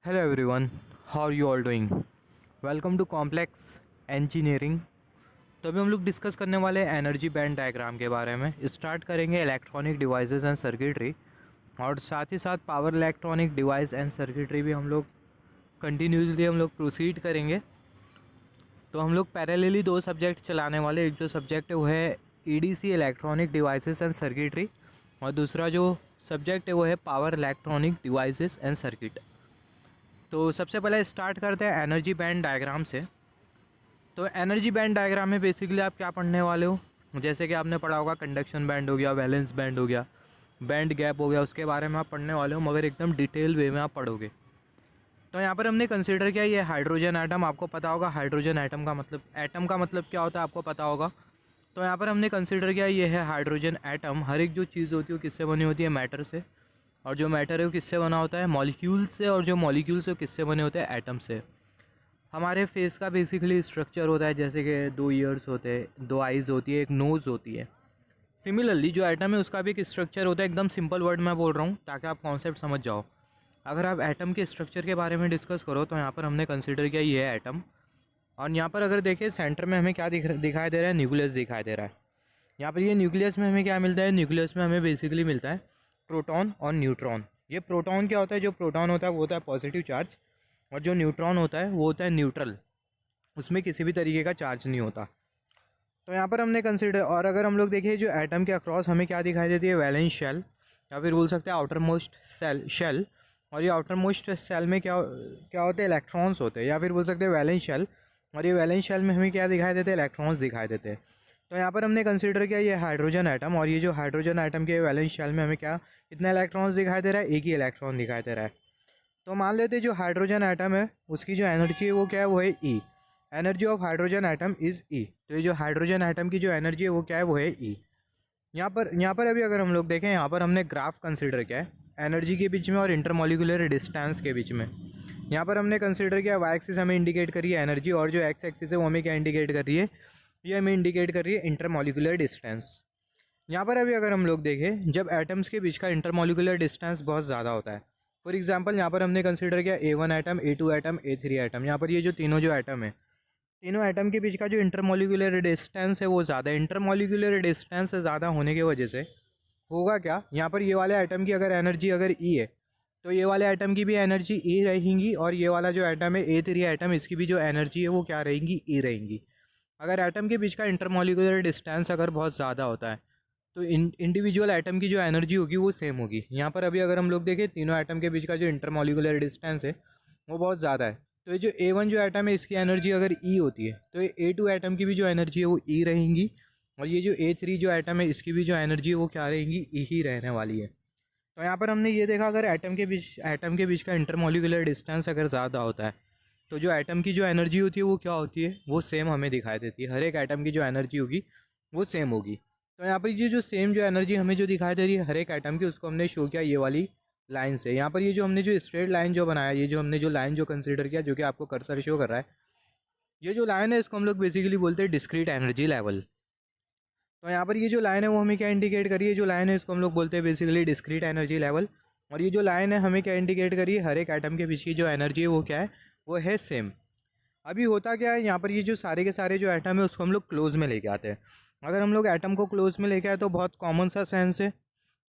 Hello everyone, how are you all doing? Welcome to complex engineering. तो अभी हम लोग डिस्कस करने वाले हैं एनर्जी बैंड डायग्राम के बारे में। स्टार्ट करेंगे इलेक्ट्रॉनिक डिवाइसेस एंड सर्किटरी, और साथ ही साथ power electronic device and circuitry भी हम लोग कंटिन्यूसली प्रोसीड करेंगे। तो हम लोग पैरेलली दो सब्जेक्ट चलाने वाले। एक जो सब्जेक्ट है वो है EDC electronic devices and circuitry, और दूसरा जो सब्जेक्ट है वो है power electronic devices and circuit. तो सबसे पहले स्टार्ट करते हैं एनर्जी बैंड डायग्राम से। तो एनर्जी बैंड डायग्राम में बेसिकली आप क्या पढ़ने वाले हो, जैसे कि आपने पढ़ा होगा कंडक्शन बैंड हो गया, वैलेंस बैंड हो गया, बैंड गैप हो गया, उसके बारे में आप पढ़ने वाले हो, मगर एकदम डिटेल वे में आप पढ़ोगे। तो यहाँ पर हमने कंसिडर किया ये हाइड्रोजन एटम। आपको पता होगा हाइड्रोजन एटम का मतलब क्या होता है, आपको पता होगा। तो यहाँ पर हमने कंसिडर किया ये है हाइड्रोजन एटम। हर एक जो चीज़ होती है वो किससे बनी होती है, मैटर से। और जो मैटर है वो किससे बना होता है, मॉलिक्यूल से। और जो मॉलिक्यूल्स है वो किससे बने होते हैं, एटम से। हमारे फेस का बेसिकली स्ट्रक्चर होता है जैसे कि 2 ईयर्स होते हैं, 2 आइज़ होती है, एक नोज़ होती है। सिमिलरली जो एटम है उसका भी एक स्ट्रक्चर होता है। एकदम सिंपल वर्ड में बोल रहा हूँ ताकि आप कॉन्सेप्ट समझ जाओ। अगर आप एटम के स्ट्रक्चर के बारे में डिस्कस करो तो यहाँ पर हमने कंसिडर किया ये है एटम। और यहाँ पर अगर देखें सेंटर में हमें क्या दिखाई दे रहा है, न्यूक्लियस दिखाई दे रहा है। यहाँ पर ये न्यूक्लियस में हमें क्या मिलता है, न्यूक्लियस में हमें बेसिकली मिलता है प्रोटॉन और न्यूट्रॉन। ये प्रोटॉन क्या होता है, जो प्रोटॉन होता है वो होता है पॉजिटिव चार्ज, और जो न्यूट्रॉन होता है वो होता है न्यूट्रल, उसमें किसी भी तरीके का चार्ज नहीं होता। तो यहाँ पर हमने कंसिडर, और अगर हम लोग देखें जो एटम के अक्रॉस हमें क्या दिखाई देती है, वैलेंस शेल, या फिर बोल सकते हैं आउटर मोस्ट शेल। और ये आउटर मोस्ट शेल में क्या क्या होते हैं, इलेक्ट्रॉन्स होते हैं, या फिर बोल सकते हैं वैलेंस शेल। और ये वैलेंस शेल में हमें क्या दिखाई देते हैं, इलेक्ट्रॉन्स दिखाई देते हैं। तो यहाँ पर हमने कंसिडर किया ये हाइड्रोजन एटम, और ये जो हाइड्रोजन एटम के वैलेंस शेल में हमें क्या कितना इलेक्ट्रॉन्स दिखाई दे रहा है, एक ही इलेक्ट्रॉन दिखाई दे रहा है। तो मान लेते हैं जो हाइड्रोजन एटम है उसकी जो एनर्जी है वो क्या है, वो है E. Energy of hydrogen atom is E. तो ये जो हाइड्रोजन एटम की जो एनर्जी है वो क्या है, वो है ई। यहाँ पर अभी अगर हम लोग देखें, यहाँ पर हमने ग्राफ कंसिडर किया है एनर्जी के बीच में और इंटरमोलिकुलर डिस्टेंस के बीच में। यहाँ पर हमने कंसिडर किया वाई एक्सिस हमें इंडिकेट करी है एनर्जी, और जो एक्स एक्सिस है वो हमें क्या इंडिकेट कर रही है, ये हमें इंडिकेट कर रही है इंटरमोलिकुलर डिस्टेंस। यहाँ पर अभी अगर हम लोग देखें जब एटम्स के बीच का इंटरमोलिकुलर डिस्टेंस बहुत ज़्यादा होता है, फॉर एग्जांपल यहाँ पर हमने कंसिडर किया A1 atom, A2 atom, A3 atom. यहाँ पर ये जो तीनों जो एटम है, तीनों एटम के बीच का जो इंटरमोलिकुलर डिस्टेंस है वो ज़्यादा है। इंटरमोलिकुलर डिस्टेंस ज़्यादा होने की वजह से होगा क्या, यहाँ पर ये वाले एटम की अगर एनर्जी अगर ई है तो ये वाले एटम की भी एनर्जी ई रहेंगी, और ये वाला जो एटम है A3 एटम, इसकी भी जो एनर्जी है वो क्या रहेंगी, ई रहेंगी। अगर एटम के बीच का इंटरमोलिकुलर डिस्टेंस अगर बहुत ज़्यादा होता है तो इंडिविजुअल एटम की जो एनर्जी होगी वो सेम होगी। यहाँ पर अभी अगर हम लोग देखें तीनों एटम के बीच का जो इंटरमोलिकुलर डिस्टेंस है वो बहुत ज़्यादा है। तो ये जो A1 जो एटम है इसकी एनर्जी अगर ई होती है तो ये A2 एटम की भी जो एनर्जी है वो ई रहेंगी, और ये जो A3 जो एटम है इसकी भी जो एनर्जी है वो क्या रहेंगी, ई ही रहने वाली है। तो यहाँ पर हमने ये देखा अगर एटम के बीच का इंटरमोलिकुलर डिस्टेंस अगर ज़्यादा होता है तो जो एटम की जो एनर्जी होती है वो क्या होती है, वो सेम हमें दिखाई देती है। हर एक एटम की जो एनर्जी होगी वो सेम होगी। तो यहाँ पर ये जो सेम जो एनर्जी हमें जो दिखाई दे रही है हर एक एटम की, उसको हमने शो किया ये वाली लाइन से। यहाँ पर ये जो हमने जो स्ट्रेट लाइन जो बनाया, ये जो हमने जो लाइन जो कंसीडर किया, जो कि आपको कर्सर शो कर रहा है, ये जो लाइन है इसको हम लोग बेसिकली बोलते हैं डिस्क्रीट एनर्जी लेवल। तो यहाँ पर ये जो लाइन है वो हमें क्या इंडिकेट करिए, जो लाइन है इसको हम लोग बोलते हैं बेसिकली डिस्क्रीट एनर्जी लेवल। और ये जो लाइन है हमें क्या इंडिकेट करिए, हर एक एटम के बीच की जो एनर्जी है वो क्या है, वो है सेम। अभी होता क्या है, यहाँ पर ये जो सारे के सारे जो एटम है उसको हम लोग क्लोज में लेके आते हैं। अगर हम लोग एटम को क्लोज में लेके आए तो बहुत कॉमन सा सेंस है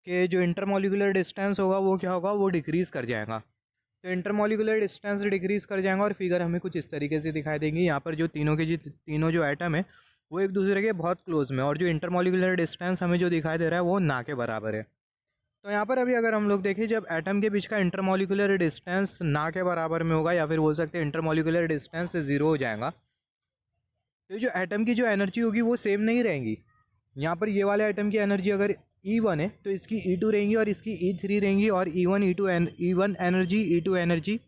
कि जो इंटरमोलिकुलर डिस्टेंस होगा वो क्या होगा, वो डिक्रीज़ कर जाएगा। तो इंटरमोलिकुलर डिस्टेंस डिक्रीज़ कर जाएगा और फिगर हमें कुछ इस तरीके से दिखाई देंगी। यहाँ पर जो तीनों जो एटम है वो एक दूसरे के बहुत क्लोज में, और जो इंटरमोलिकुलर डिस्टेंस हमें जो दिखाई दे रहा है वो ना के बराबर है। तो यहाँ पर अभी अगर हम लोग देखें जब एटम के बीच का इंटरमोलिकुलर डिस्टेंस ना के बराबर में होगा, या फिर बोल सकते हैं इंटरमोलिकुलर डिस्टेंस ज़ीरो हो जाएगा, तो जो एटम की जो एनर्जी होगी वो सेम नहीं रहेंगी। यहाँ पर ये वाले एटम की एनर्जी अगर E1 है तो इसकी E2 रहेंगी, और इसकी E3 रहेंगी, और E1 एनर्जी, E2 एनर्जी,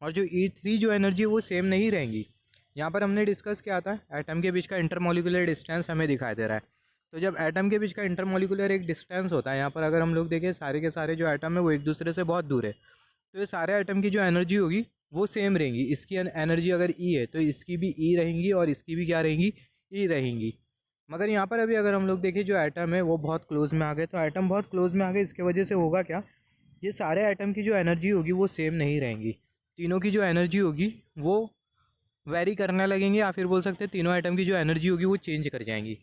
और जो E3 जो एनर्जी है वो सेम नहीं रहेंगी। यहाँ पर हमने डिस्कस किया था एटम के बीच का इंटरमोलिकुलर डिस्टेंस हमें दिखाई दे रहा है। तो जब एटम के बीच का इंटरमोलिकुलर एक डिस्टेंस होता है, यहाँ पर अगर हम लोग देखें सारे के सारे जो एटम है वो एक दूसरे से बहुत दूर है, तो ये सारे एटम की जो एनर्जी होगी वो सेम रहेंगी। इसकी एनर्जी अगर ई है तो इसकी भी ई रहेंगी, और इसकी भी क्या रहेंगी, ई रहेंगी। मगर यहाँ पर अभी अगर हम लोग देखें जो एटम है वो बहुत क्लोज में आ गए, तो एटम बहुत क्लोज में आ गए, इसके वजह से होगा क्या, ये सारे एटम की जो एनर्जी होगी वो सेम नहीं रहेंगी। तीनों की जो एनर्जी होगी वो वेरी करने लगेंगे, या फिर बोल सकते हैं तीनों एटम की जो एनर्जी होगी वो चेंज कर जाएंगी।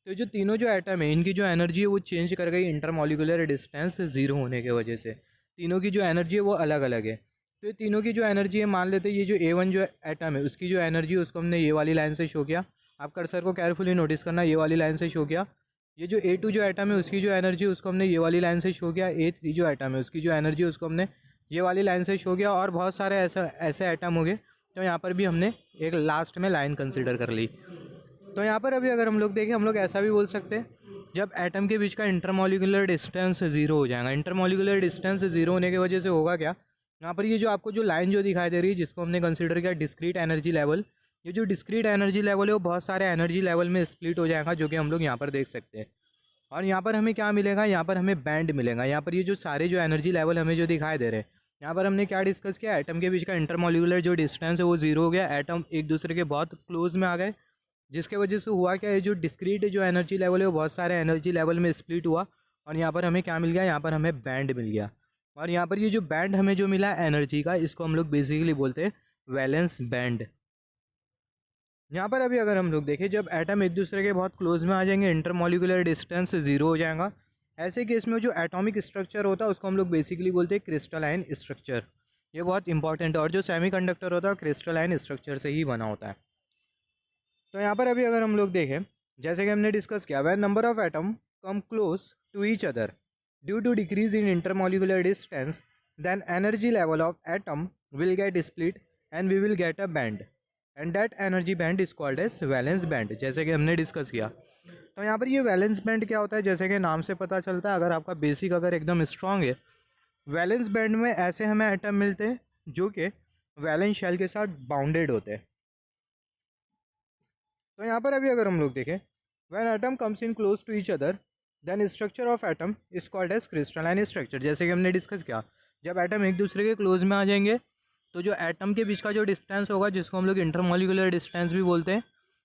तो जो तीनों जो एटम है इनकी जो एनर्जी है वो चेंज कर गई इंटरमॉलिकुलर डिस्टेंस ज़ीरो होने की वजह से। तीनों की जो एनर्जी है वो अलग अलग है। तो ये तीनों की जो एनर्जी है, मान लेते हैं ये जो A1 जो एटम है उसकी जो एनर्जी है उसको हमने ये वाली लाइन से शो किया। आप कर्सर को केयरफुली नोटिस करना, ये वाली लाइन से शो किया। ये जो A2 जो एटम है उसकी जो एनर्जी है उसको हमने ये वाली लाइन से शो किया। A3 जो एटम है उसकी जो एनर्जी है उसको हमने ये वाली लाइन से शो किया। और बहुत सारे ऐसे एटम हो गए तो यहाँ पर भी हमने एक लास्ट में लाइन कंसिडर कर ली। तो यहाँ पर अभी अगर हम लोग देखें, हम लोग ऐसा भी बोल सकते हैं जब एटम के बीच का इंटरमॉलिकुलर डिस्टेंस ज़ीरो हो जाएगा। इंटरमॉलिकुलर डिस्टेंस ज़ीरो होने की वजह से होगा क्या, यहाँ पर ये जो आपको जो लाइन जो दिखाई दे रही है जिसको हमने कंसिडर किया डिस्क्रीट एनर्जी लेवल, ये जो डिस्क्रीट एनर्जी लेवल है वो बहुत सारे एनर्जी लेवल में स्प्लिट हो जाएगा, जो कि हम लोग यहाँ पर देख सकते हैं। और यहाँ पर हमें क्या मिलेगा, यहाँ पर हमें बैंड मिलेगा। यहाँ पर ये जो सारे जो एनर्जी लेवल हमें जो दिखाई दे रहे हैं, यहाँ पर हमने क्या डिस्कस किया, एटम के बीच का इंटरमॉलिकुलर जो डिस्टेंस है वो ज़ीरो हो गया। एटम एक दूसरे के बहुत क्लोज में आ गए, जिसके वजह से हुआ क्या, ये जो डिस्क्रीट जो एनर्जी लेवल है वो बहुत सारे एनर्जी लेवल में स्प्लिट हुआ। और यहाँ पर हमें क्या मिल गया, यहाँ पर हमें बैंड मिल गया। और यहाँ पर ये जो बैंड हमें जो मिला एनर्जी का, इसको हम लोग बेसिकली बोलते हैं वैलेंस बैंड। यहाँ पर अभी अगर हम लोग देखें, जब एटम एक दूसरे के बहुत क्लोज में आ जाएंगे, इंटरमॉलिकुलर डिस्टेंस ज़ीरो हो जाएगा। ऐसे केस में जो एटॉमिक स्ट्रक्चर होता है उसको हम लोग बेसिकली बोलते हैं क्रिस्टलाइन स्ट्रक्चर। ये बहुत इंपॉर्टेंट है। और जो सेमीकंडक्टर होता है क्रिस्टलाइन स्ट्रक्चर से ही बना होता है। तो यहाँ पर अभी अगर हम लोग देखें, जैसे कि हमने डिस्कस किया, when number of atom come close to each other due to decrease in intermolecular distance, then energy level of atom will get split and we will get a band, and that energy band is called as valence band, जैसे कि हमने discuss किया। तो यहाँ पर ये valence band क्या होता है, जैसे कि नाम से पता चलता है, अगर आपका बेसिक अगर एकदम स्ट्रांग है, वैलेंस बैंड में ऐसे हमें एटम मिलते हैं जो कि वैलेंस शेल के साथ बाउंडेड होते हैं। तो यहाँ पर अभी अगर हम लोग देखें, when atom comes in close to each other then structure of atom is called as crystalline structure. जैसे कि हमने डिस्कस किया, जब एटम एक दूसरे के क्लोज में आ जाएंगे तो जो एटम के बीच का जो डिस्टेंस होगा, जिसको हम लोग इंटरमॉलिकुलर डिस्टेंस भी बोलते हैं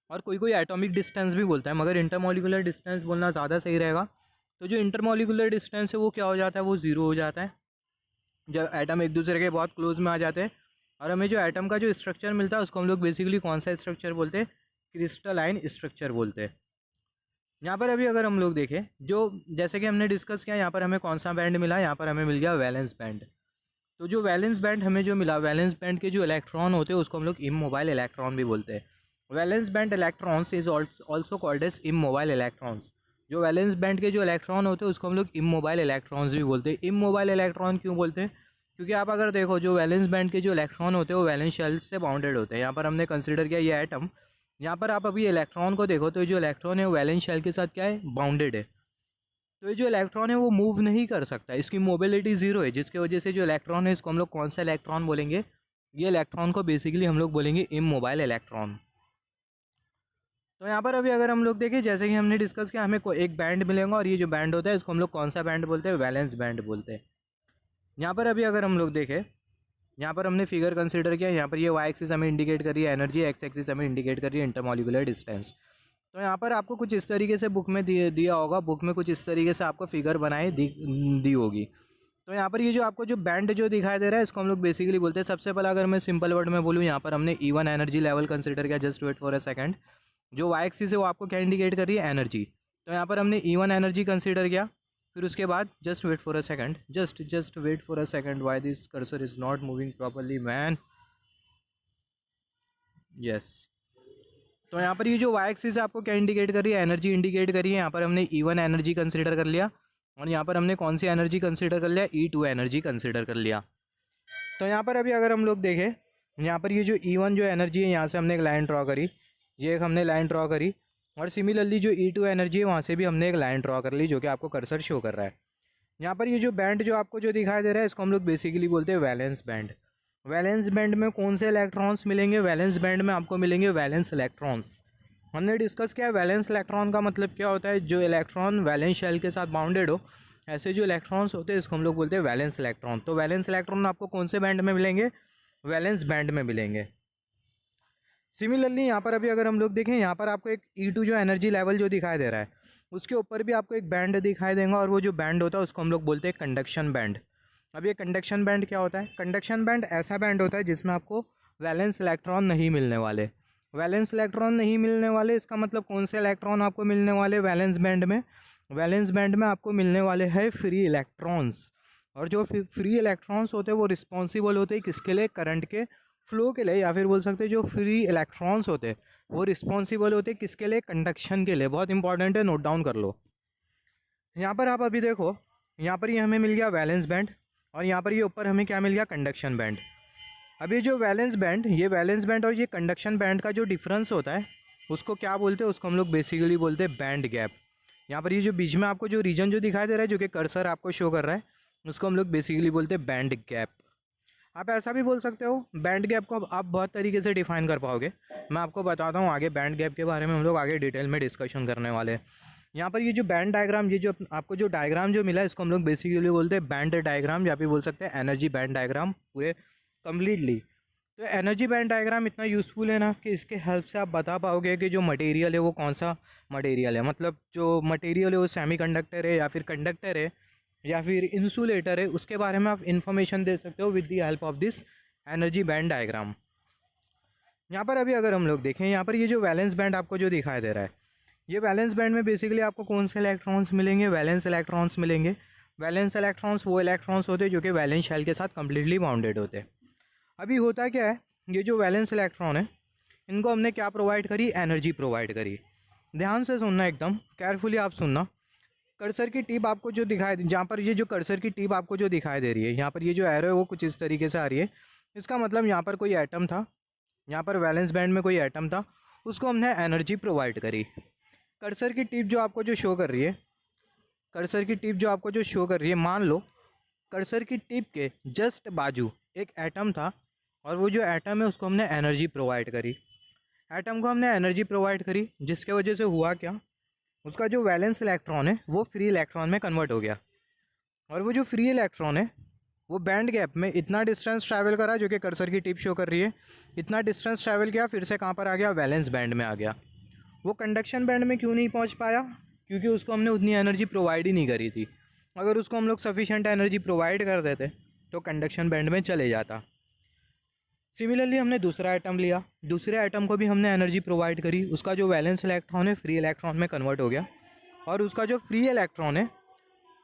और कोई कोई एटॉमिक डिस्टेंस भी बोलता है, मगर इंटरमॉलिकुलर डिस्टेंस बोलना ज़्यादा सही रहेगा। तो जो इंटरमॉलिकुलर डिस्टेंस है वो क्या हो जाता है, वो ज़ीरो हो जाता है जब एटम एक दूसरे के बहुत क्लोज में आ जाते हैं। और हमें जो एटम का जो स्ट्रक्चर मिलता है उसको हम लोग बेसिकली कौन सा स्ट्रक्चर बोलते हैं, क्रिस्टलाइन स्ट्रक्चर बोलते हैं। यहाँ पर अभी अगर हम लोग देखें, जो जैसे कि हमने डिस्कस किया, यहाँ पर हमें कौन सा बैंड मिला, यहाँ पर हमें मिल गया वैलेंस बैंड। तो जो वैलेंस बैंड हमें जो मिला, वैलेंस बैंड के जो इलेक्ट्रॉन होते हैं उसको हम लोग इमोबाइल इलेक्ट्रॉन भी बोलते हैं। Valence band electrons is also called as immobile electrons. जो वैलेंस बैंड के जो इलेक्ट्रॉन होते हैं उसको हम लोग इमोबाइल इलेक्ट्रॉन्स भी बोलते हैं। इमोबाइल इलेक्ट्रॉन क्यों बोलते हैं, क्योंकि आप अगर देखो, जो वैलेंस बैंड के जो इलेक्ट्रॉन होते हैं वो वैलेंस शेल से बाउंडेड होते हैं। यहाँ पर हमने कंसिडर किया ये एटम, यहाँ पर आप अभी इलेक्ट्रॉन को देखो तो ये जो इलेक्ट्रॉन है वो वैलेंस शेल के साथ क्या है, बाउंडेड है। तो ये जो इलेक्ट्रॉन है वो मूव नहीं कर सकता, इसकी मोबिलिटी ज़ीरो है, जिसकी वजह से जो इलेक्ट्रॉन है इसको हम लोग कौन सा इलेक्ट्रॉन बोलेंगे, ये इलेक्ट्रॉन को बेसिकली हम लोग बोलेंगे इमोबाइल इलेक्ट्रॉन। तो यहाँ पर अभी अगर हम लोग देखें, जैसे कि हमने डिस्कस किया, हमें एक बैंड मिलेगा और ये जो बैंड होता है इसको हम लोग कौन सा बैंड बोलते हैं, वैलेंस बैंड बोलते हैं। यहाँ पर अभी अगर हम लोग देखें, यहाँ पर हमने फिगर कंसीडर किया, यहाँ पर ये वाई एक्सिस हमें इंडिकेट कर रही है एनर्जी, एक्स एक्सिस हमें इंडिकेट कर रही है इंटरमॉलिकुलर डिस्टेंस। तो यहाँ पर आपको कुछ इस तरीके से बुक में दिया होगा, बुक में कुछ इस तरीके से आपको फिगर बनाए दी होगी। तो यहाँ पर ये जो आपको जो बैंड जो दिखाई दे रहा है इसको हम लोग बेसिकली बोलते हैं, सबसे पहले अगर मैं सिंपल वर्ड में बोलूँ, यहाँ पर हमने E1 एनर्जी लेवल कंसिडर किया। Just wait for a second. जो वाई एक्सिस है वो आपको क्या इंडिकेट कर रही है, एनर्जी। तो यहाँ पर हमने E1 एनर्जी कंसिडर किया। फिर उसके बाद just wait for a second, just wait for a second, why this cursor is not moving properly man. Yes. तो यहाँ पर ये जो वाई एक्सिस है आपको क्या इंडिकेट कर रही है, एनर्जी इंडिकेट करी है। यहाँ पर हमने E1 एनर्जी कंसिडर कर लिया और यहाँ पर हमने कौन सी एनर्जी कंसिडर कर लिया, E2 एनर्जी कंसिडर कर लिया। तो यहाँ पर अभी अगर हम लोग देखें, यहाँ पर ये जो E1 जो एनर्जी है यहाँ से हमने एक लाइन ड्रॉ करी, ये एक हमने लाइन ड्रॉ करी। और सिमिलरली जो E2 एनर्जी है वहाँ से भी हमने एक लाइन ड्रॉ कर ली, जो कि आपको कर्सर शो कर रहा है। यहाँ पर ये जो बैंड जो आपको जो दिखाई दे रहा है इसको हम लोग बेसिकली बोलते हैं वैलेंस बैंड। वैलेंस बैंड में कौन से इलेक्ट्रॉन्स मिलेंगे, वैलेंस बैंड में आपको मिलेंगे वैलेंस इलेक्ट्रॉन्स। हमने डिस्कस किया है वैलेंस इलेक्ट्रॉन का मतलब क्या होता है, जो इलेक्ट्रॉन वैलेंस शेल के साथ बाउंडेड हो, ऐसे जो इलेक्ट्रॉन्स होते हैं इसको हम लोग बोलते हैं वैलेंस इलेक्ट्रॉन। तो वैलेंस इलेक्ट्रॉन आपको कौन से बैंड में मिलेंगे, वैलेंस बैंड में मिलेंगे। सिमिलरली यहाँ पर अभी अगर हम लोग देखें, यहाँ पर आपको एक E2 जो एनर्जी लेवल जो दिखाई दे रहा है उसके ऊपर भी आपको एक बैंड दिखाई देगा, और वो जो बैंड होता है उसको हम लोग बोलते हैं कंडक्शन बैंड। अब ये कंडक्शन बैंड क्या होता है? कंडक्शन बैंड ऐसा बैंड होता है जिसमें आपको वैलेंस इलेक्ट्रॉन नहीं मिलने वाले। वैलेंस इलेक्ट्रॉन नहीं मिलने वाले, इसका मतलब कौन से इलेक्ट्रॉन आपको मिलने वाले वैलेंस बैंड में? वैलेंस बैंड में आपको मिलने वाले हैं फ्री इलेक्ट्रॉन्स। और जो फ्री इलेक्ट्रॉन्स होते हैं वो रिस्पॉन्सिबल होते हैं किसके लिए? करंट के फ्लो के लिए, या फिर बोल सकते हैं जो फ्री इलेक्ट्रॉन्स होते हैं वो रिस्पॉन्सिबल होते हैं किसके लिए? कंडक्शन के लिए। बहुत इंपॉर्टेंट है, नोट डाउन कर लो। यहाँ पर आप अभी देखो, यहाँ पर ये हमें मिल गया वैलेंस बैंड और यहाँ पर ये ऊपर हमें क्या मिल गया? Conduction band. अब ये जो वैलेंस बैंड, ये वैलेंस बैंड और ये कंडक्शन बैंड का जो डिफरेंस होता है उसको क्या बोलते हैं? उसको हम लोग बेसिकली बोलते हैं बैंड गैप। यहाँ पर ये जो बीच में आपको जो रीजन जो दिखाई दे रहा है, जो कि कर्सर आपको शो कर रहा है, उसको हम लोग बेसिकली बोलते हैं बैंड गैप। आप ऐसा भी बोल सकते हो, बैंड गैप को आप बहुत तरीके से डिफाइन कर पाओगे। मैं आपको बताता हूँ आगे, बैंड गैप के बारे में हम लोग आगे डिटेल में डिस्कशन करने वाले हैं। यहाँ पर ये जो बैंड डायग्राम, ये जो आपको जो डायग्राम जो मिला है, इसको हम लोग बेसिकली बोलते हैं बैंड डायग्राम, या फिर बोल सकते हैं एनर्जी बैंड डायग्राम पूरे कम्प्लीटली। तो एनर्जी बैंड डायग्राम इतना यूज़फुल है ना कि इसके हेल्प से आप बता पाओगे कि जो मटेरियल है वो कौन सा मटेरियल है। मतलब जो मटेरियल है वो सेमीकंडक्टर है या फिर कंडक्टर है या फिर इंसुलेटर है, उसके बारे में आप इन्फॉर्मेशन दे सकते हो with the help of this energy band diagram. यहाँ पर अभी अगर हम लोग देखें, यहाँ पर ये जो वैलेंस बैंड आपको जो दिखाई दे रहा है, ये वैलेंस बैंड में बेसिकली आपको कौन से इलेक्ट्रॉन्स मिलेंगे? वैलेंस इलेक्ट्रॉन्स मिलेंगे। वैलेंस इलेक्ट्रॉन्स वो इलेक्ट्रॉन्स होते हैं जो कि वैलेंस शेल के साथ कम्प्लीटली बाउंडेड होते हैं। अभी होता क्या है, ये जो वैलेंस इलेक्ट्रॉन है इनको हमने क्या प्रोवाइड करी? एनर्जी प्रोवाइड करी। ध्यान से सुनना, एकदम केयरफुली आप सुनना। कर्सर की टिप आपको जो दिखाई, जहाँ पर ये जो कर्सर की टिप आपको जो दिखाई दे रही है, यहाँ पर ये जो एरो है वो कुछ इस तरीके से आ रही है। इसका मतलब यहाँ पर कोई एटम था, यहाँ पर वैलेंस बैंड में कोई एटम था, उसको हमने एनर्जी प्रोवाइड करी। कर्सर की टिप जो आपको जो शो कर रही है, कर्सर की टिप जो आपको जो शो कर रही है, मान लो कर्सर की टिप के जस्ट बाजू एक एटम था और वो जो एटम है उसको हमने एनर्जी प्रोवाइड करी। एटम को हमने एनर्जी प्रोवाइड करी, जिसके वजह से हुआ क्या? उसका जो वैलेंस इलेक्ट्रॉन है वो फ्री इलेक्ट्रॉन में कन्वर्ट हो गया। और वो जो फ्री इलेक्ट्रॉन है वो बैंड गैप में इतना डिस्टेंस ट्रैवल करा, जो कि कर्सर की टिप शो कर रही है, इतना डिस्टेंस ट्रैवल किया, फिर से कहाँ पर आ गया? वैलेंस बैंड में आ गया। वो कंडक्शन बैंड में क्यों नहीं पहुँच पाया? क्योंकि उसको हमने उतनी एनर्जी प्रोवाइड ही नहीं करी थी। अगर उसको हम लोग सफिशेंट एनर्जी प्रोवाइड कर देते तो कंडक्शन बैंड में चले जाता। सिमिलरली हमने दूसरा एटम लिया, दूसरे एटम को भी हमने एनर्जी प्रोवाइड करी, उसका जो वैलेंस इलेक्ट्रॉन है फ्री इलेक्ट्रॉन में कन्वर्ट हो गया। और उसका जो फ्री इलेक्ट्रॉन है,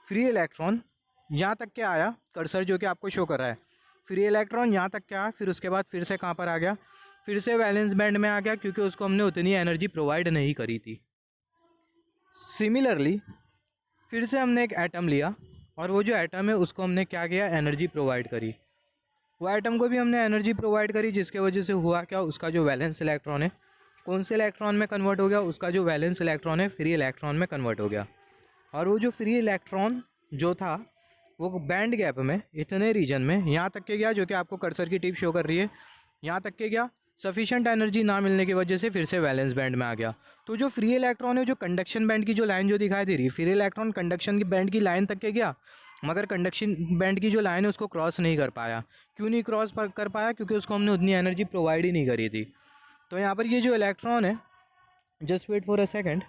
फ्री इलेक्ट्रॉन यहाँ तक क्या आया? कर्सर जो कि आपको शो कर रहा है, फ्री इलेक्ट्रॉन यहाँ तक क्या आया, फिर उसके बाद फिर से कहाँ पर आ गया? फिर से वैलेंस बैंड में आ गया, क्योंकि उसको हमने उतनी एनर्जी प्रोवाइड नहीं करी थी। सिमिलरली फिर से हमने एक एटम लिया और वो जो एटम है उसको हमने क्या किया? एनर्जी प्रोवाइड करी। वो एटम को भी हमने एनर्जी प्रोवाइड करी, जिसके वजह से हुआ क्या? उसका जो वैलेंस इलेक्ट्रॉन है कौन से इलेक्ट्रॉन में कन्वर्ट हो गया? उसका जो वैलेंस इलेक्ट्रॉन है फ्री इलेक्ट्रॉन में कन्वर्ट हो गया। और वो जो फ्री इलेक्ट्रॉन जो था वो बैंड गैप में इतने रीजन में यहाँ तक के गया, जो कि आपको कर्सर की टिप शो कर रही है, यहाँ तक के गया। सफिशेंट एनर्जी ना मिलने की वजह से फिर से वैलेंस बैंड में आ गया। तो जो फ्री इलेक्ट्रॉन है, जो कंडक्शन बैंड की जो लाइन जो दिखाई दे रही है, फ्री इलेक्ट्रॉन कंडक्शन की बैंड की लाइन तक के गया, मगर कंडक्शन बैंड की जो लाइन है उसको क्रॉस नहीं कर पाया। क्यों नहीं क्रॉस कर पाया? क्योंकि उसको हमने उतनी एनर्जी प्रोवाइड ही नहीं करी थी। तो यहाँ पर ये जो इलेक्ट्रॉन है, just wait for a second,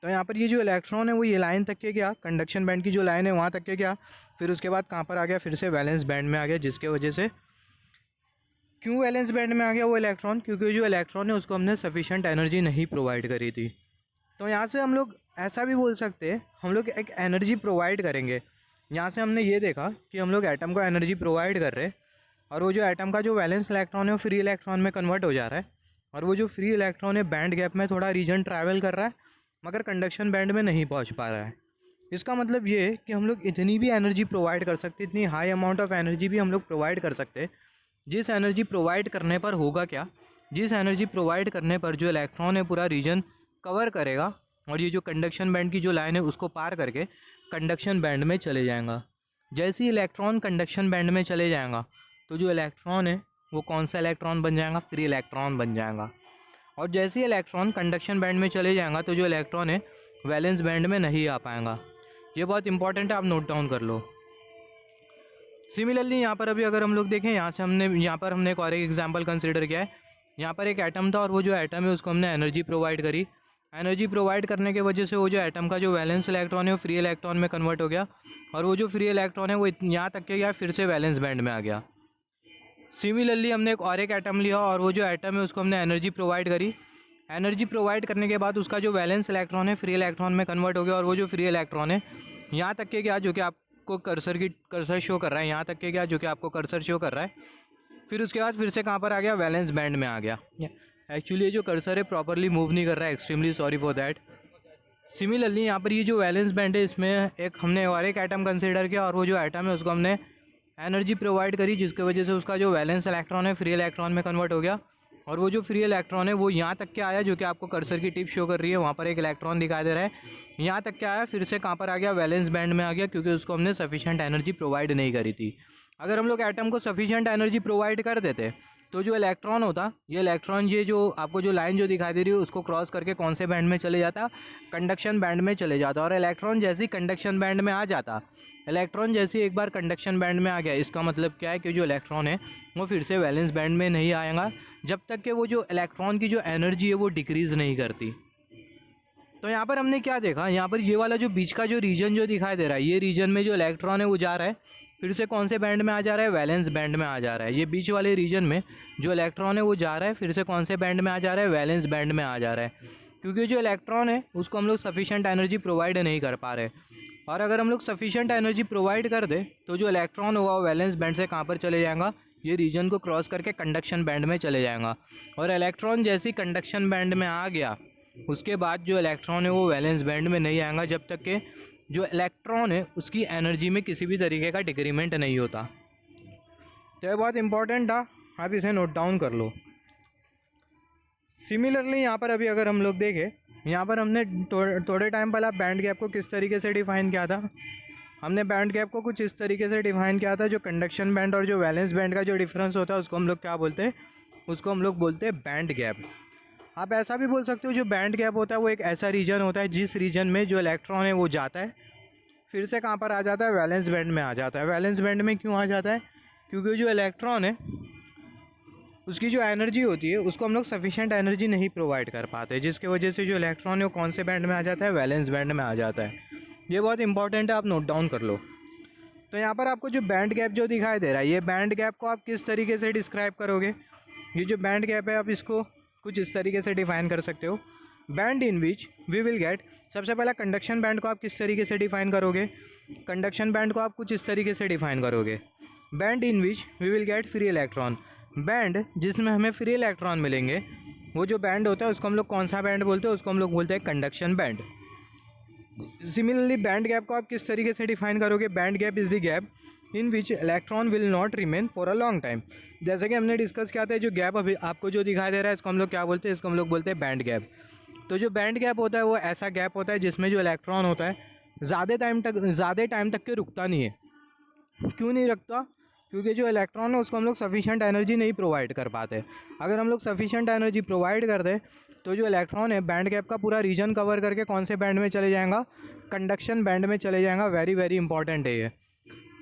तो यहाँ पर ये जो इलेक्ट्रॉन है वो ये लाइन तक के गया, कंडक्शन बैंड की जो लाइन है वहाँ तक के गया, फिर उसके बाद कहाँ पर आ गया? फिर से वैलेंस बैंड में आ गया। जिसके वजह से क्यों वैलेंस बैंड में आ गया वो इलेक्ट्रॉन? क्योंकि जो इलेक्ट्रॉन है उसको हमने सफिशेंट एनर्जी नहीं प्रोवाइड करी थी। तो यहाँ से हम लोग ऐसा भी बोल सकते हैं, हम लोग एक एनर्जी प्रोवाइड करेंगे। यहाँ से हमने ये देखा कि हम लोग एटम को एनर्जी प्रोवाइड कर रहे हैं और वो जो एटम का जो वैलेंस इलेक्ट्रॉन है वो फ्री इलेक्ट्रॉन में कन्वर्ट हो जा रहा है। और वो जो फ्री इलेक्ट्रॉन है बैंड गैप में थोड़ा रीजन ट्रैवल कर रहा है, मगर कंडक्शन बैंड में नहीं पहुँच पा रहा है। इसका मतलब ये है कि हम लोग इतनी भी एनर्जी प्रोवाइड कर सकते, इतनी हाई अमाउंट ऑफ एनर्जी भी हम लोग प्रोवाइड कर सकते, जिस एनर्जी प्रोवाइड करने पर होगा क्या? जिस एनर्जी प्रोवाइड करने पर जो इलेक्ट्रॉन है पूरा रीजन कवर करेगा और ये जो कंडक्शन बैंड की जो लाइन है उसको पार करके कंडक्शन बैंड में चले जाएगा। जैसे ही इलेक्ट्रॉन कंडक्शन बैंड में चले जाएगा तो जो इलेक्ट्रॉन है वो कौन सा इलेक्ट्रॉन बन जाएगा? फ्री इलेक्ट्रॉन बन जाएगा। और जैसे ही इलेक्ट्रॉन कंडक्शन बैंड में चले जाएगा तो जो इलेक्ट्रॉन है वैलेंस बैंड में नहीं आ पाएगा। ये बहुत इंपॉर्टेंट है, आप नोट डाउन कर लो। सिमिलरली यहाँ पर अभी अगर हम लोग देखें, यहाँ पर हमने एक और एक एग्जांपल कंसिडर किया है। यहाँ पर एक एटम था और वो जो एटम है उसको हमने एनर्जी प्रोवाइड करी। एनर्जी प्रोवाइड करने के वजह से वो जो एटम का जो वैलेंस इलेक्ट्रॉन है वो फ्री इलेक्ट्रॉन में कन्वर्ट हो गया, और वो जो फ्री इलेक्ट्रॉन है वो यहाँ तक के गया, फिर से वैलेंस बैंड में आ गया। सिमिलरली हमने एक एटम लिया और वो जो एटम है उसको हमने एनर्जी प्रोवाइड करी। एनर्जी प्रोवाइड करने के बाद उसका जो वैलेंस इलेक्ट्रॉन है फ्री इलेक्ट्रॉन में कन्वर्ट हो गया, और वो जो फ्री इलेक्ट्रॉन है यहाँ तक के गया, जो कि आपको कर्सर शो कर रहा है, यहाँ तक के गया जो कि आपको कर्सर शो कर रहा है। फिर उसके बाद फिर से कहाँ पर आ गया, वैलेंस बैंड में आ गया। एक्चुअली ये जो कर्सर है प्रॉपरली मूव नहीं कर रहा है, extremely sorry for that. Similarly यहाँ पर ये जो वैलेंस बैंड है इसमें हमने और एक एटम कंसिडर किया, और वो जो एटम है उसको हमने एनर्जी प्रोवाइड करी, जिसकी वजह से उसका जो वैलेंस इलेक्ट्रॉन है फ्री इलेक्ट्रॉन में कन्वर्ट हो गया, और वो जो फ्री इलेक्ट्रॉन है वो यहाँ तक के आया, जो कि आपको कर्सर की टिप शो कर रही है, वहाँ पर एक इलेक्ट्रॉन दिखाई दे रहा है, यहाँ तक के आया, फिर से कहाँ पर आ गया, वैलेंस बैंड में आ गया, क्योंकि उसको हमने सफिशिएंट एनर्जी प्रोवाइड नहीं करी थी। अगर हम लोग एटम को सफिशिएंट एनर्जी प्रोवाइड कर देते तो जो इलेक्ट्रॉन होता, ये इलेक्ट्रॉन ये जो आपको जो लाइन जो दिखाई दे रही है उसको क्रॉस करके कौन से बैंड में चले जाता, कंडक्शन बैंड में चले जाता। और इलेक्ट्रॉन जैसे ही कंडक्शन बैंड में आ जाता, इलेक्ट्रॉन जैसे एक बार कंडक्शन बैंड में आ गया, इसका मतलब क्या है कि जो इलेक्ट्रॉन है वो फिर से वैलेंस बैंड में नहीं आएगा जब तक कि वो जो इलेक्ट्रॉन की जो एनर्जी है वो डिक्रीज़ नहीं करती। तो यहाँ पर हमने क्या देखा, यहाँ पर ये वाला जो बीच का जो रीजन जो दिखाई दे रहा है, ये रीजन में जो इलेक्ट्रॉन है वो जा रहा है, फिर से कौन से बैंड में आ जा रहा है, वैलेंस बैंड में आ जा रहा है। ये बीच वाले रीजन में जो इलेक्ट्रॉन है वो जा रहा है, फिर से कौन से बैंड में आ जा रहा है, वैलेंस बैंड में आ जा रहा है, क्योंकि जो इलेक्ट्रॉन है उसको हम लोग सफिशिएंट एनर्जी प्रोवाइड नहीं कर पा रहे। और अगर हम लोग सफिशिएंट एनर्जी प्रोवाइड कर दे तो जो इलेक्ट्रॉन होगा वो वैलेंस बैंड से कहाँ पर चले जाएगा, ये रीजन को क्रॉस करके कंडक्शन बैंड में चले जाएगा। और इलेक्ट्रॉन जैसे ही कंडक्शन बैंड में आ गया, उसके बाद जो इलेक्ट्रॉन है वो वैलेंस बैंड में नहीं आएगा जब तक कि जो इलेक्ट्रॉन है उसकी एनर्जी में किसी भी तरीके का डिक्रीमेंट नहीं होता। तो ये बहुत इंपॉर्टेंट था, आप इसे नोट डाउन कर लो। सिमिलरली यहाँ पर अभी अगर हम लोग देखें, यहाँ पर हमने थोड़े टाइम पहले बैंड गैप को किस तरीके से डिफाइन किया था। हमने बैंड गैप को कुछ इस तरीके से डिफाइन किया था, जो कंडक्शन बैंड और जो वैलेंस बैंड का जो डिफरेंस होता है उसको हम लोग क्या बोलते हैं, उसको हम लोग बोलते हैं बैंड गैप। आप ऐसा भी बोल सकते हो, जो बैंड गैप होता है वो एक ऐसा रीजन होता है जिस रीजन में जो इलेक्ट्रॉन है वो जाता है, फिर से कहाँ पर आ जाता है, वैलेंस बैंड में आ जाता है। वैलेंस बैंड में क्यों आ जाता है, क्योंकि जो इलेक्ट्रॉन है उसकी जो एनर्जी होती है उसको हम लोग सफिशिएंट एनर्जी नहीं प्रोवाइड कर पाते, जिसकी वजह से जो इलेक्ट्रॉन है वो कौन से बैंड में आ जाता है, वैलेंस बैंड में आ जाता है। ये बहुत इंपॉर्टेंट है, आप नोट डाउन कर लो। तो यहाँ पर आपको जो बैंड गैप जो दिखाई दे रहा है, ये बैंड गैप को आप किस तरीके से डिस्क्राइब करोगे। ये जो बैंड गैप है आप इसको कुछ इस तरीके से डिफाइन कर सकते हो, band in which we will get. सबसे पहला कंडक्शन बैंड को आप किस तरीके से डिफाइन करोगे, कंडक्शन बैंड को आप कुछ इस तरीके से डिफाइन करोगे, band in which we will get free electron. Band जिसमें हमें फ्री इलेक्ट्रॉन मिलेंगे, वो जो बैंड होता है उसको हम लोग कौन सा बैंड बोलते हैं, उसको हम लोग बोलते हैं conduction band. Similarly band gap को आप किस तरीके से डिफाइन करोगे, band gap is the gap in which electron will not remain for a long time. जैसे कि हमने डिस्कस किया था, जो गैप अभी आपको जो दिखाई दे रहा है इसको हम लोग क्या बोलते हैं, इसको हम लोग बोलते हैं बैंड गैप। तो जो बैंड गैप होता है वो ऐसा गैप होता है जिसमें जो इलेक्ट्रॉन होता है ज़्यादा टाइम तक के रुकता नहीं है। क्यों नहीं रखता, क्योंकि जो इलेक्ट्रॉन है उसको हम लोग सफिशिएंट एनर्जी नहीं प्रोवाइड कर पाते। अगर हम लोग सफिशिएंट एनर्जी प्रोवाइड कर दें तो जो इलेक्ट्रॉन है बैंड गैप का पूरा रीजन कवर करके कौन से बैंड में चले जाएगा, कंडक्शन बैंड में चले जाएगा। वेरी वेरी इंपॉर्टेंट है ये।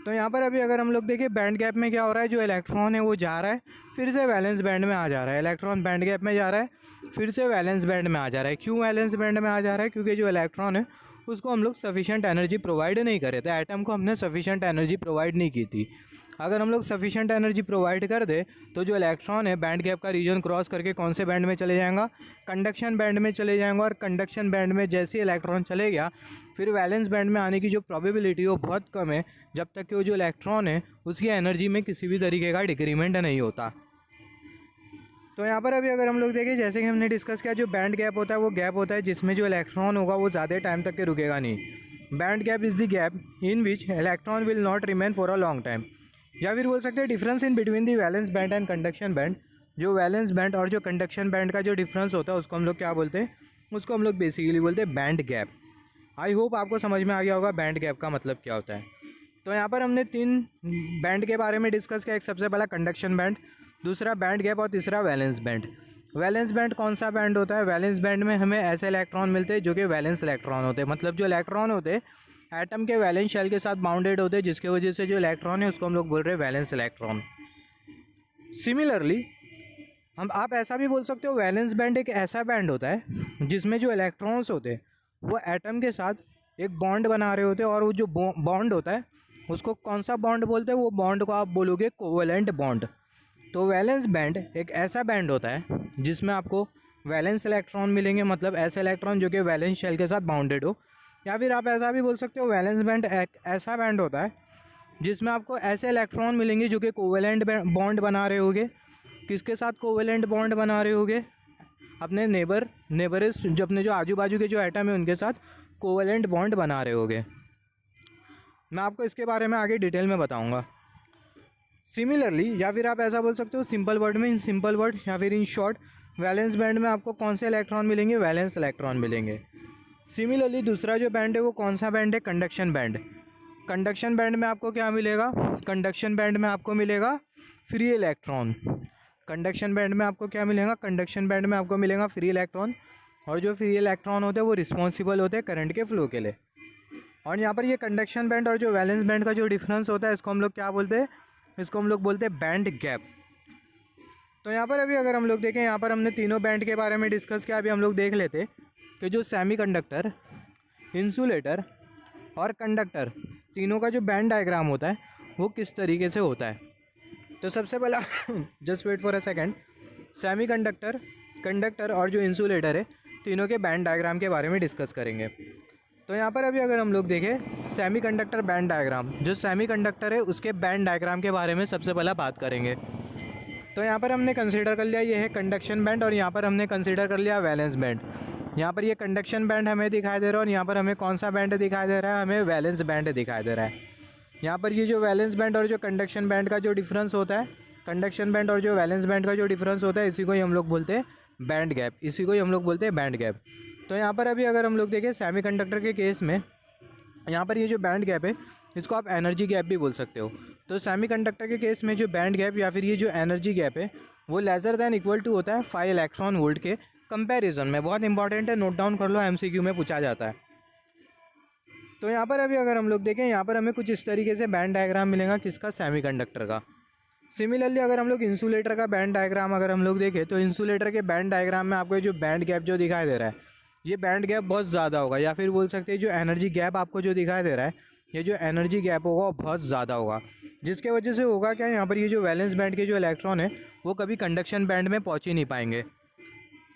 तो यहाँ पर अभी अगर हम लोग देखें बैंड गैप में क्या हो रहा है, जो इलेक्ट्रॉन है वो जा रहा है फिर से वैलेंस बैंड में आ जा रहा है। इलेक्ट्रॉन बैंड गैप में जा रहा है फिर से वैलेंस बैंड में आ जा रहा है। क्यों वैलेंस बैंड में आ जा रहा है, क्योंकि जो इलेक्ट्रॉन है उसको हम लोग सफिशिएंट एनर्जी प्रोवाइड नहीं कर रहे थे, एटम को हमने सफिशिएंट एनर्जी प्रोवाइड नहीं की थी। अगर हम लोग सफिशिएंट एनर्जी प्रोवाइड कर दे तो जो इलेक्ट्रॉन है बैंड गैप का रीजन क्रॉस करके कौन से बैंड में चले जाएगा, कंडक्शन बैंड में चले जाएंगे। और कंडक्शन बैंड में जैसे ही इलेक्ट्रॉन चले गया फिर वैलेंस बैंड में आने की जो प्रोबेबिलिटी वो बहुत कम है, जब तक कि वो जो इलेक्ट्रॉन है उसकी एनर्जी में किसी भी तरीके का डिक्रीमेंट नहीं होता। तो यहाँ पर अभी अगर हम लोग देखें, जैसे कि हमने डिस्कस किया, जो बैंड गैप होता है वो गैप होता है जिसमें जो इलेक्ट्रॉन होगा वो ज़्यादा टाइम तक के रुकेगा नहीं। Band gap is the gap in which electron will not remain for a long time. या फिर बोल सकते हैं difference in between the valence band and conduction band. जो वैलेंस बैंड और जो कंडक्शन बैंड का जो डिफरेंस होता है उसको हम लोग क्या बोलते हैं, उसको हम लोग बेसिकली बोलते हैं बैंड गैप। आई होप आपको समझ में आ गया होगा बैंड गैप का मतलब क्या होता है। तो यहाँ पर हमने 3 बैंड के बारे में डिस्कस किया। एक सबसे पहला कंडक्शन बैंड, दूसरा बैंड गैप और तीसरा वैलेंस बैंड। वैलेंस बैंड कौन सा बैंड होता है, वैलेंस बैंड में हमें ऐसे इलेक्ट्रॉन मिलते हैं जो कि वैलेंस इलेक्ट्रॉन होते हैं, मतलब जो इलेक्ट्रॉन होते हैं एटम के वैलेंस शेल के साथ बाउंडेड होते हैं, जिसकी वजह से जो इलेक्ट्रॉन है उसको हम लोग बोल रहे हैं वैलेंस इलेक्ट्रॉन। सिमिलरली हम आप ऐसा भी बोल सकते हो वैलेंस बैंड एक ऐसा बैंड होता है जिसमें जो इलेक्ट्रॉन्स होते हैं वो एटम के साथ एक बॉन्ड बना रहे होते हैं, और वो जो बॉन्ड होता है उसको कौन सा बॉन्ड बोलते हैं, वो बॉन्ड को आप बोलोगे कोवेलेंट बॉन्ड। तो वैलेंस बैंड एक ऐसा बैंड होता है जिसमें आपको वैलेंस इलेक्ट्रॉन मिलेंगे, मतलब ऐसे इलेक्ट्रॉन जो कि वैलेंस शेल के साथ बाउंडेड हो। या फिर आप ऐसा भी बोल सकते हो वैलेंस बैंड एक ऐसा बैंड होता है जिसमें आपको ऐसे इलेक्ट्रॉन मिलेंगे जो कि कोवेलेंट बॉन्ड बना रहे होंगे। किसके साथ कोवेलेंट बॉन्ड बना रहे होंगे? अपने नेबरस जो अपने जो आजू बाजू के जो एटम है उनके साथ कोवेलेंट बॉन्ड बना रहे होंगे। मैं आपको इसके बारे में आगे डिटेल में बताऊंगा। सिमिलरली, या फिर आप ऐसा बोल सकते हो सिंपल वर्ड में, इन सिंपल वर्ड या फिर इन शॉर्ट, वैलेंस बैंड में आपको कौन से इलेक्ट्रॉन मिलेंगे? वैलेंस इलेक्ट्रॉन मिलेंगे। सिमिलरली दूसरा जो बैंड है वो कौन सा बैंड है? Conduction band. कंडक्शन बैंड में आपको क्या मिलेगा? कंडक्शन बैंड में आपको मिलेगा फ्री इलेक्ट्रॉन। कंडक्शन बैंड में आपको क्या मिलेगा? कंडक्शन बैंड में आपको मिलेगा फ्री इलेक्ट्रॉन। और जो फ्री इलेक्ट्रॉन होते हैं वो रिस्पॉन्सिबल होते हैं करंट के फ्लो के लिए। और यहाँ पर ये कंडक्शन बैंड और जो वैलेंस बैंड का जो डिफरेंस होता है इसको हम लोग क्या बोलते हैं? इसको हम लोग बोलते हैं बैंड गैप। तो यहाँ पर अभी अगर हम लोग देखें, यहाँ पर हमने तीनों बैंड के बारे में डिस्कस किया। अभी हम लोग देख लेते कि जो सेमीकंडक्टर, इंसुलेटर और कंडक्टर तीनों का जो बैंड डायग्राम होता है वो किस तरीके से होता है। तो सबसे पहला just wait for a second, semiconductor, conductor और जो इंसुलेटर है तीनों के बैंड डायग्राम के बारे में डिस्कस करेंगे। तो यहाँ पर अभी अगर हम लोग देखें सेमीकंडक्टर बैंड डायग्राम, जो सेमीकंडक्टर है उसके बैंड डायग्राम के बारे में सबसे पहला बात करेंगे। तो यहाँ पर हमने कंसीडर कर लिया ये है कंडक्शन बैंड, और यहाँ पर हमने कंसीडर कर लिया वैलेंस बैंड। यहाँ पर ये कंडक्शन बैंड हमें दिखाई दे रहा है और यहाँ पर हमें कौन सा बैंड दिखाई दे रहा है? हमें वैलेंस बैंड दिखाई दे रहा है। यहाँ पर ये जो वैलेंस बैंड और जो कंडक्शन बैंड का जो डिफरेंस होता है, कंडक्शन बैंड और जो वैलेंस बैंड का जो डिफरेंस होता है, इसी को ही हम लोग बोलते हैं बैंड गैप। इसी को ही हम लोग बोलते हैं बैंड गैप। तो यहाँ पर अभी अगर हम लोग देखें सेमीकंडक्टर के केस में, यहाँ पर ये जो बैंड गैप है इसको आप एनर्जी गैप भी बोल सकते हो। तो सेमीकंडक्टर के केस में जो बैंड गैप या फिर ये जो एनर्जी गैप है वो लेसर दैन इक्वल टू होता है 5 इलेक्ट्रॉन वोल्ट के कंपैरिजन में। बहुत इंपॉर्टेंट है, नोट डाउन कर लो, एमसीक्यू में पूछा जाता है। तो यहाँ पर अभी अगर हम लोग देखें, यहाँ पर हमें कुछ इस तरीके से बैंड डायग्राम मिलेगा, किसका? सेमीकंडक्टर का। सिमिलरली अगर हम लोग इंसुलेटर का बैंड डायग्राम अगर हम लोग देखें तो इंसुलेटर के बैंड डायग्राम में आपको जो बैंड गैप जो दिखाई दे रहा है ये बैंड गैप बहुत ज़्यादा होगा, या फिर बोल सकते हैं जो एनर्जी गैप आपको जो दिखाई दे रहा है ये जो एनर्जी गैप होगा वो बहुत ज़्यादा होगा। जिसके वजह से होगा क्या, यहाँ पर ये जो वैलेंस बैंड के जो इलेक्ट्रॉन है वो कभी कंडक्शन बैंड में पहुँच ही नहीं पाएंगे।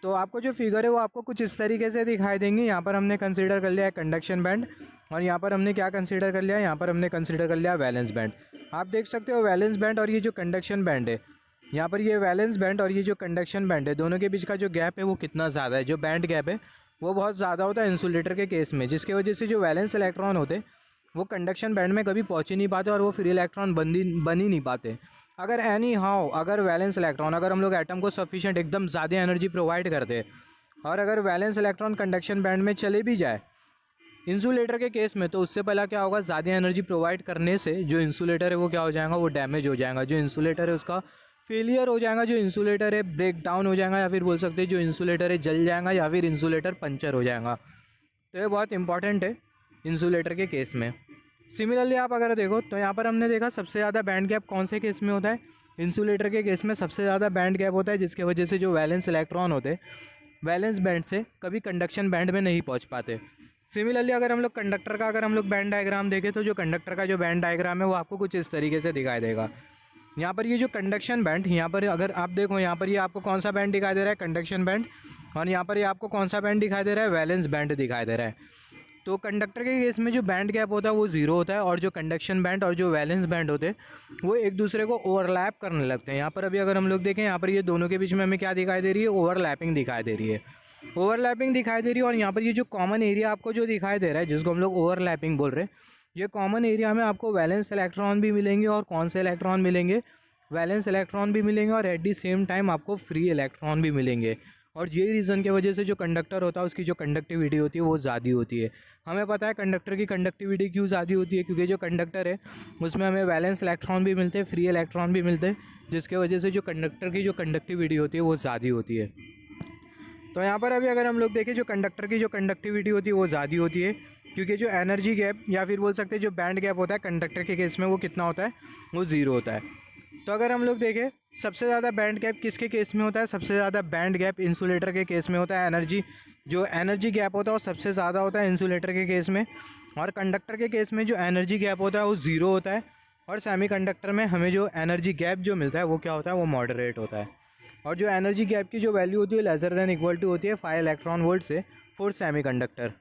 तो आपको जो फिगर है वो आपको कुछ इस तरीके से दिखाई देंगी। यहाँ पर हमने कंसीडर कर लिया है कंडक्शन बैंड, और यहाँ पर हमने क्या कंसीडर कर लिया? यहाँ पर हमने कंसीडर कर लिया वैलेंस बैंड। आप देख सकते हो वैलेंस बैंड और ये जो कंडक्शन बैंड है, यहाँ पर ये वैलेंस बैंड और ये जो कंडक्शन बैंड है दोनों के बीच का जो गैप है वो कितना ज़्यादा है। जो बैंड गैप है वो बहुत ज़्यादा होता है इंसुलेटर के केस में, जिसकी वजह से जो वैलेंस इलेक्ट्रॉन होते वो कंडक्शन बैंड में कभी पहुँच ही नहीं पाते और वो फ्री इलेक्ट्रॉन बन ही नहीं पाते। अगर एनी हाउ अगर वैलेंस इलेक्ट्रॉन, अगर हम लोग एटम को सफिशिएंट एकदम ज़्यादा एनर्जी प्रोवाइड करते और अगर वैलेंस इलेक्ट्रॉन कंडक्शन बैंड में चले भी जाए इंसुलेटर के केस में, तो उससे पहला क्या होगा? ज़्यादा एनर्जी प्रोवाइड करने से जो इंसुलेटर है वो क्या हो जाएगा? वो डैमेज हो जाएगा। जो इंसुलेटर है उसका फेलियर हो जाएगा, जो इंसुलेटर है ब्रेक डाउन हो जाएगा, या फिर बोल सकते हैं जो इंसुलेटर है जल जाएगा, या फिर इंसुलेटर पंचर हो जाएगा। तो ये बहुत इंपॉर्टेंट है इंसुलेटर के केस में। सिमिलरली आप अगर देखो तो यहाँ पर हमने देखा सबसे ज़्यादा बैंड गैप कौन से केस में होता है? इंसुलेटर के केस में सबसे ज़्यादा बैंड गैप होता है, जिसकी वजह से जो वैलेंस इलेक्ट्रॉन होते हैं वैलेंस बैंड से कभी कंडक्शन बैंड में नहीं पहुँच पाते। सिमिलरली अगर हम लोग कंडक्टर का अगर हम लोग बैंड डायग्राम देखें तो जो कंडक्टर का जो बैंड डायग्राम है वो आपको कुछ इस तरीके से दिखाई देगा। यहाँ पर ये जो कंडक्शन बैंड, यहाँ पर अगर आप देखो यहाँ पर ये आपको कौन सा बैंड दिखाई दे रहा है? Conduction band. और यहाँ पर ये आपको कौन सा बैंड दिखाई दे रहा है? वैलेंस बैंड दिखाई दे रहा है। तो कंडक्टर के केस में जो बैंड गैप होता है वो ज़ीरो होता है, और जो कंडक्शन बैंड और जो वैलेंस बैंड होते हैं वो एक दूसरे को ओवरलैप करने लगते हैं। यहाँ पर अभी अगर हम लोग देखें, यहाँ पर ये दोनों के बीच में हमें क्या दिखाई दे रही है? ओवरलैपिंग दिखाई दे रही है। ओवरलैपिंग दिखाई दे रही है, और यहाँ पर ये जो कॉमन एरिया आपको जो दिखाई दे रहा है जिसको हम लोग ओवरलैपिंग बोल रहे हैं, ये कॉमन एरिया में आपको वैलेंस इलेक्ट्रॉन भी मिलेंगे, और कौन से इलेक्ट्रॉन मिलेंगे? वैलेंस इलेक्ट्रॉन भी मिलेंगे, और एट दी सेम टाइम आपको फ्री इलेक्ट्रॉन भी मिलेंगे। और यही रीज़न की वजह से जो कंडक्टर होता है उसकी जो कंडक्टिविटी होती है वो ज़्यादा होती है। हमें पता है कंडक्टर की कंडक्टिविटी क्यों ज़्यादा होती है, क्योंकि जो कंडक्टर है उसमें हमें वैलेंस इलेक्ट्रॉन भी मिलते हैं, फ्री इलेक्ट्रॉन भी मिलते हैं, जिसकी वजह से जो कंडक्टर की जो कंडक्टिविटी होती है वो ज़्यादा होती है। तो यहाँ पर अभी अगर हम लोग देखें जो कंडक्टर की जो कंडक्टिविटी होती है वो ज़्यादा होती है, क्योंकि जो एनर्जी गैप या फिर बोल सकते हैं जो बैंड गैप होता है कंडक्टर के केस में वो कितना होता है? वो ज़ीरो होता है। तो अगर हम लोग देखें सबसे ज़्यादा बैंड गैप किसके केस में होता है, सबसे ज़्यादा बैंड गैप इंसुलेटर के केस में होता है। एनर्जी गैप होता है वो सबसे ज़्यादा होता है इंसुलेटर के केस में, और कंडक्टर के केस में जो एनर्जी गैप होता है वो ज़ीरो होता है, और सेमीकंडक्टर में हमें जो एनर्जी गैप जो मिलता है वो क्या होता है, वो मॉडरेट होता है। और जो एनर्जी गैप की जो वैल्यू होती है लेसर देन इक्वल टू होती है 5 इलेक्ट्रॉन वोल्ट से फॉर सेमीकंडक्टर।